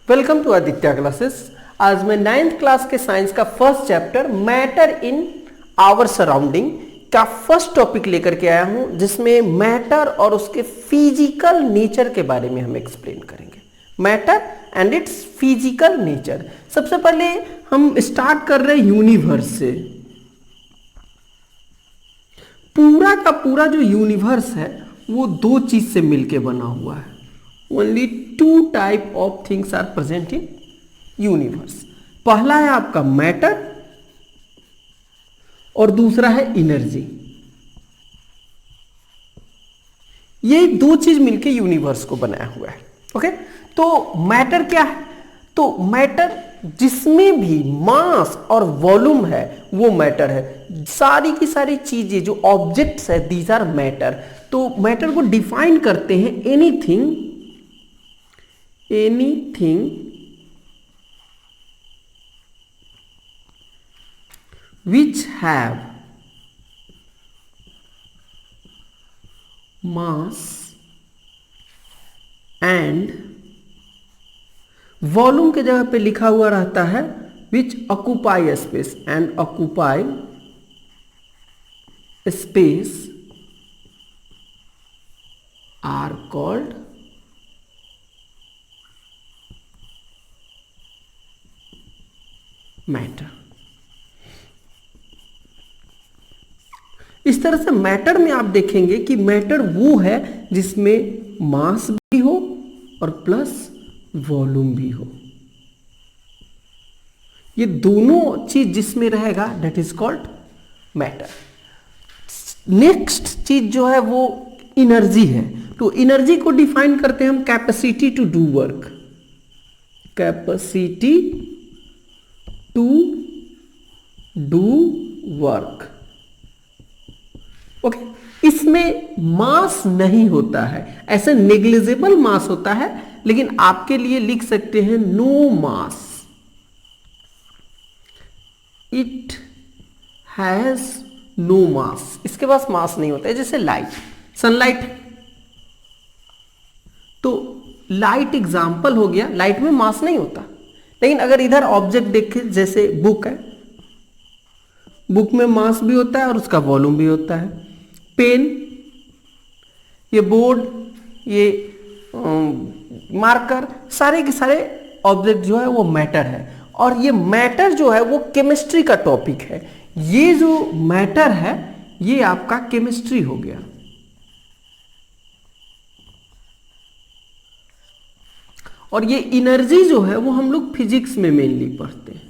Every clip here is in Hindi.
Welcome to Aditya classes. आज मैं 9th क्लास के साइंस का first chapter matter in our surrounding का फर्स्ट टॉपिक लेकर के आया हूं, जिसमें मैटर और उसके फिजिकल नेचर के बारे में हम एक्सप्लेन करेंगे। Matter and it's physical nature. सबसे पहले हम स्टार्ट कर रहे हैं यूनिवर्स से। पूरा का पूरा जो यूनिवर्स है वो दो चीज से मिलके बना हुआ है। Only two type of things are present in universe. पहला है आपका मैटर और दूसरा है एनर्जी। ये दो चीज मिलके यूनिवर्स को बनाया हुआ है। ओके, तो मैटर क्या है? तो मैटर जिसमें भी मास और वॉल्यूम है वो मैटर है। सारी की सारी चीजें जो ऑब्जेक्ट्स है दीज आर मैटर। तो मैटर को डिफाइन करते हैं anything which have mass and volume के जगह पे लिखा हुआ रहता है which occupy space and occupy space are called matter. इस तरह से मैटर में आप देखेंगे कि मैटर वो है जिसमें मास भी हो और प्लस वॉल्यूम भी हो। ये दोनों चीज जिसमें रहेगा that is called matter. Next चीज जो है वो एनर्जी है। तो एनर्जी को डिफाइन करते हैं हम capacity to do work. Capacity to do work. Okay, इसमें मास नहीं होता है, ऐसे नेग्लिजिबल मास होता है, लेकिन आपके लिए लिख सकते हैं no mass. It has no mass. इसके पास मास नहीं होता है। जैसे लाइट, सनलाइट, तो लाइट एग्जाम्पल हो गया। लाइट में मास नहीं होता, लेकिन अगर इधर ऑब्जेक्ट देखें जैसे बुक है, बुक में मास भी होता है और उसका वॉल्यूम भी होता है। पेन, ये बोर्ड, ये मार्कर, सारे के सारे ऑब्जेक्ट जो है वो मैटर है। और ये मैटर जो है वो केमिस्ट्री का टॉपिक है। ये जो मैटर है ये आपका केमिस्ट्री हो गया। और ये एनर्जी जो है वो हम लोग फिजिक्स में मेनली पढ़ते हैं।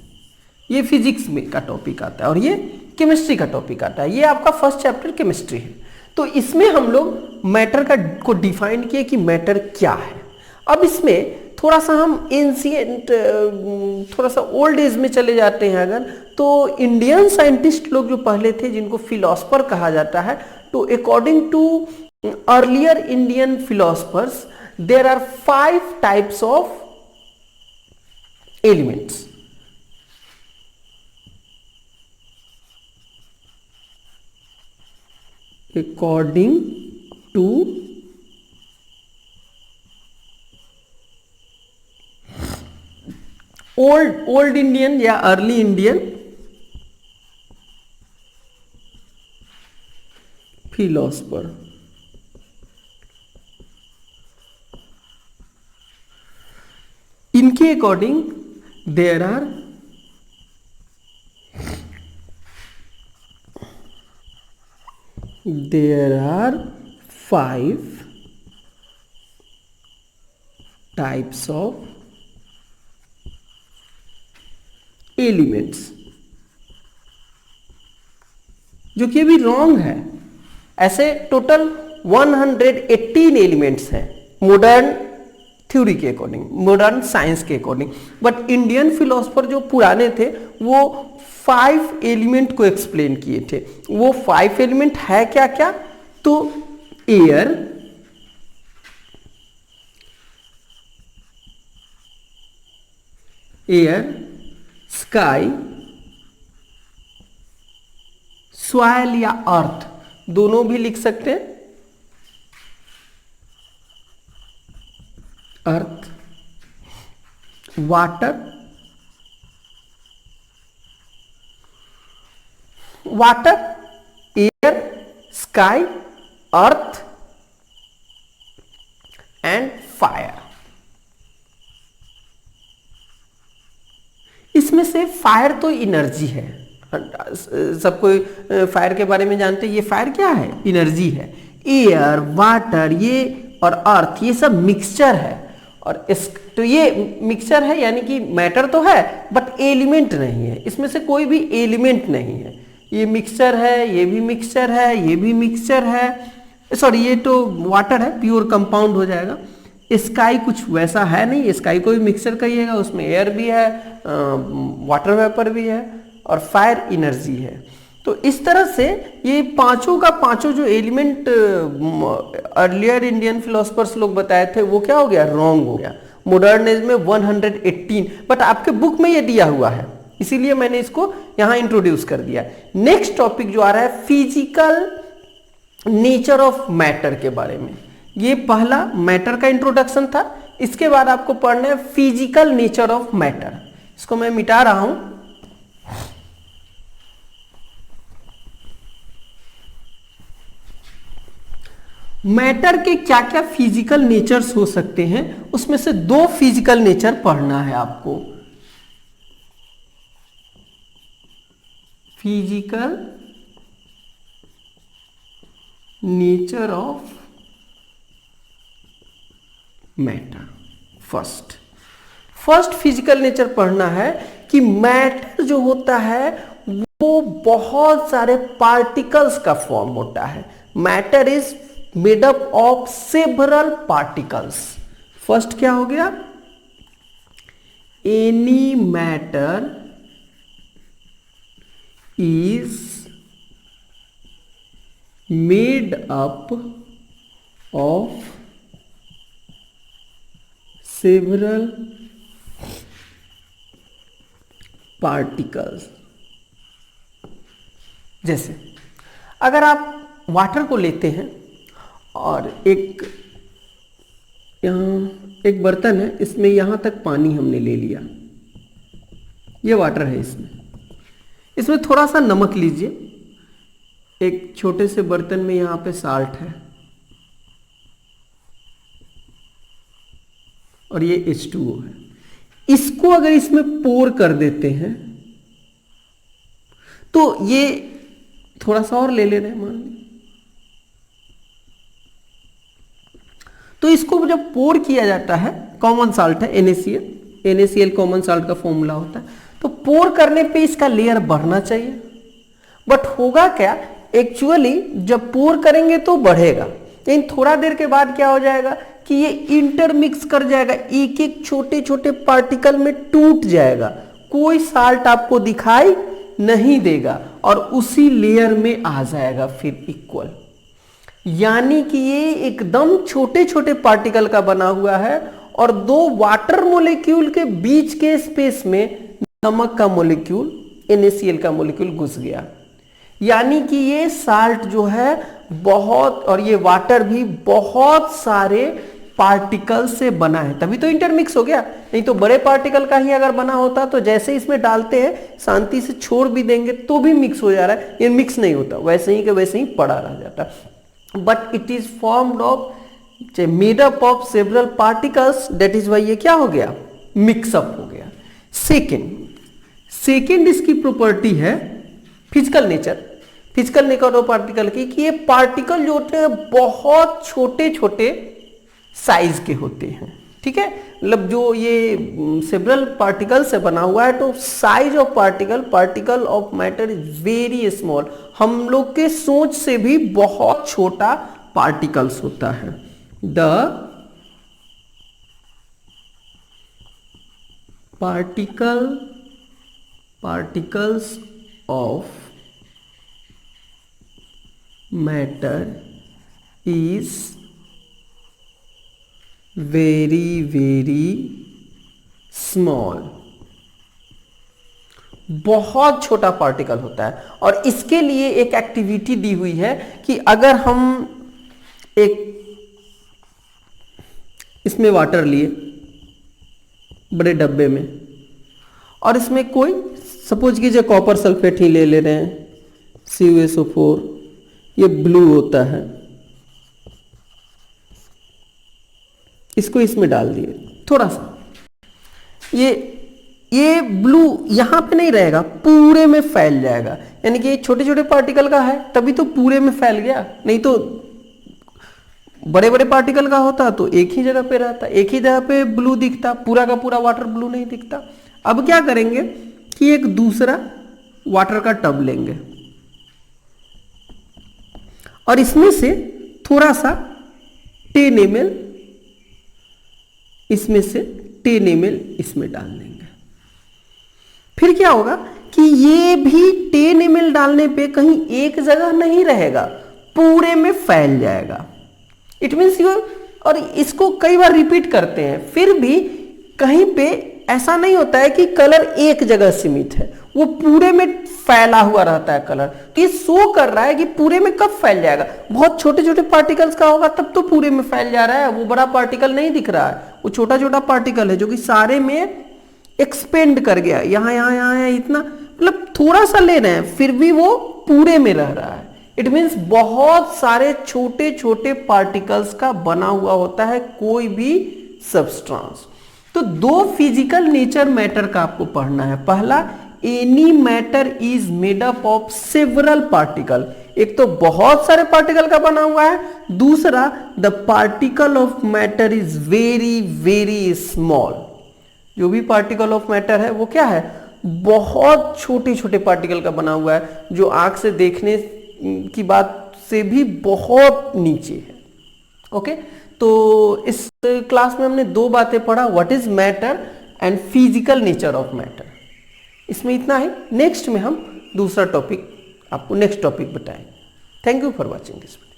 ये फिजिक्स में का टॉपिक आता है और ये केमिस्ट्री का टॉपिक आता है। ये आपका फर्स्ट चैप्टर केमिस्ट्री है। तो इसमें हम लोग मैटर को डिफाइन किए कि मैटर क्या है। अब इसमें थोड़ा सा हम एंशिएंट, थोड़ा सा ओल्ड एज में चले जाते हैं अगर, तो इंडियन साइंटिस्ट लोग जो पहले थे जिनको फिलोसफर कहा जाता है, तो according to earlier Indian philosophers there are 5 types of elements. According to old Indian या early Indian philosopher, इनके according there are 5 types of elements, जो कि अभी रॉन्ग है। ऐसे टोटल 118 एलिमेंट्स हैं मॉडर्न थ्योरी के अकॉर्डिंग, मॉडर्न साइंस के अकॉर्डिंग। बट इंडियन फिलोसफर जो पुराने थे वो 5 एलिमेंट को एक्सप्लेन किए थे। वो 5 एलिमेंट है क्या क्या? तो एयर, स्काई, सॉइल या अर्थ, दोनों भी लिख सकते हैं। Earth water, water, air, sky, earth and fire. इसमें से फायर तो एनर्जी है, सबको फायर के बारे में जानते हैं। ये फायर क्या है? एनर्जी है। एयर, वाटर, ये और अर्थ, ये सब मिक्सचर है। और इस तो ये मिक्सचर है, यानी कि मैटर तो है बट एलिमेंट नहीं है, इसमें से कोई भी एलिमेंट नहीं है। ये मिक्सचर है, ये भी मिक्सचर है, ये भी मिक्सचर है। सॉरी, ये तो वाटर है, प्योर कंपाउंड हो जाएगा। स्काई कुछ वैसा है नहीं, स्काई को भी मिक्सचर कहिएगा, उसमें एयर भी है, वाटर वेपर भी है, और फायर एनर्जी है। तो इस तरह से ये पांचों का पांचों जो एलिमेंट अर्लियर इंडियन फिलोसफर्स लोग बताए थे, वो क्या हो गया? रॉन्ग हो गया। मॉडर्न एज में 118, बट आपके बुक में ये दिया हुआ है, इसीलिए मैंने इसको यहां इंट्रोड्यूस कर दिया। नेक्स्ट टॉपिक जो आ रहा है, फिजिकल नेचर ऑफ मैटर के बारे में। ये पहला मैटर का इंट्रोडक्शन था, इसके बाद आपको पढ़ना है फिजिकल नेचर ऑफ मैटर। इसको मैं मिटा रहा हूं। मैटर के क्या क्या फिजिकल नेचर्स हो सकते हैं, उसमें से दो फिजिकल नेचर पढ़ना है आपको। Physical nature of matter. First physical nature पढ़ना है कि मैटर जो होता है वो बहुत सारे पार्टिकल्स का फॉर्म होता है। Matter is made up of several particles. First क्या हो गया? Any matter is made up of several particles. जैसे अगर आप वाटर को लेते हैं और एक यहाँ एक बर्तन है, इसमें यहाँ तक पानी हमने ले लिया, ये वाटर है। इसमें थोड़ा सा नमक लीजिए, एक छोटे से बर्तन में यहाँ पे साल्ट है, और ये H2O है। इसको अगर इसमें पोर कर देते हैं तो ये थोड़ा सा और ले रहे हैं, मान लीजिए। तो इसको जब पोर किया जाता है, कॉमन साल्ट है NaCl कॉमन साल्ट का फॉर्मूला होता है, तो पोर करने पे इसका लेयर बढ़ना चाहिए। बट होगा क्या, एक्चुअली जब पोर करेंगे तो बढ़ेगा, लेकिन थोड़ा देर के बाद क्या हो जाएगा कि ये इंटरमिक्स कर जाएगा, एक एक छोटे छोटे पार्टिकल में टूट जाएगा, कोई साल्ट आपको दिखाई नहीं देगा और उसी लेयर में आ जाएगा फिर इक्वल। यानी कि ये एकदम छोटे छोटे पार्टिकल का बना हुआ है और दो वाटर मॉलिक्यूल के बीच के स्पेस में नमक का मॉलिक्यूल, NaCl का मॉलिक्यूल घुस गया। यानी कि ये साल्ट जो है बहुत, और ये वाटर भी बहुत सारे पार्टिकल से बना है, तभी तो इंटरमिक्स हो गया। नहीं तो बड़े पार्टिकल का ही अगर बना होता तो जैसे इसमें डालते हैं, शांति से छोड़ भी देंगे तो भी मिक्स हो जा रहा है, ये मिक्स नहीं होता, वैसे ही के वैसे ही पड़ा रह जाता। But it is formed of made up of several particles, that is why ये क्या हो गया, मिक्सअप हो गया। सेकेंड इसकी प्रॉपर्टी है फिजिकल नेचर ऑफ पार्टिकल की, कि ये पार्टिकल जो होते हैं बहुत छोटे छोटे साइज के होते हैं। ठीक है, मतलब जो ये सेवरल पार्टिकल से बना हुआ है, तो size of particle of matter is very small. हम लोग के सोच से भी बहुत छोटा पार्टिकल्स होता है। The particles of matter is very very small. बहुत छोटा पार्टिकल होता है। और इसके लिए एक एक्टिविटी दी हुई है कि अगर हम एक इसमें वाटर लिए, बड़े डब्बे में, और इसमें कोई सपोज कीजिए कॉपर सल्फेट ही ले रहे हैं, CuSO4, ये ब्लू होता है, इसको इसमें डाल दिए थोड़ा सा, ये ब्लू यहां पे नहीं रहेगा, पूरे में फैल जाएगा, यानी कि छोटे छोटे पार्टिकल का है तभी तो पूरे में फैल गया, नहीं तो बड़े बड़े पार्टिकल का होता तो एक ही जगह पे रहता, एक ही जगह पे ब्लू दिखता, पूरा का पूरा वाटर ब्लू नहीं दिखता। अब क्या करेंगे कि एक दूसरा वाटर का टब लेंगे और इसमें से थोड़ा सा 10 ml इसमें से 10 ml इसमें डाल देंगे। फिर क्या होगा कि ये भी 10 ml डालने पे कहीं एक जगह नहीं रहेगा, पूरे में फैल जाएगा। इट मीन्स और इसको कई बार रिपीट करते हैं, फिर भी कहीं पे ऐसा नहीं होता है कि कलर एक जगह सीमित है, वो पूरे में फैला हुआ रहता है कलर। तो ये शो कर रहा है कि पूरे में कब फैल जाएगा, बहुत छोटे छोटे पार्टिकल्स का होगा तब तो पूरे में फैल जा रहा है, वो बड़ा पार्टिकल नहीं दिख रहा है, वो छोटा छोटा पार्टिकल है जो कि सारे में एक्सपेंड कर गया, यहां यहां यहां इतना, मतलब थोड़ा सा ले रहे हैं फिर भी वो पूरे में रह रहा है। इट मीन्स बहुत सारे छोटे छोटे पार्टिकल्स का बना हुआ होता है कोई भी सब्सटेंस। तो दो फिजिकल नेचर मैटर का आपको पढ़ना है। पहला, any matter is made up of several particle, एक तो बहुत सारे पार्टिकल का बना हुआ है, दूसरा the particle of matter is very very small. जो भी पार्टिकल ऑफ मैटर है वो क्या है, बहुत छोटे छोटे पार्टिकल का बना हुआ है, जो आंख से देखने की बात से भी बहुत नीचे है। ओके, तो इस क्लास में हमने दो बातें पढ़ा, what is matter and physical nature of matter. इसमें इतना है, नेक्स्ट में हम दूसरा टॉपिक आपको नेक्स्ट टॉपिक बताएंगे। Thank you for watching this video.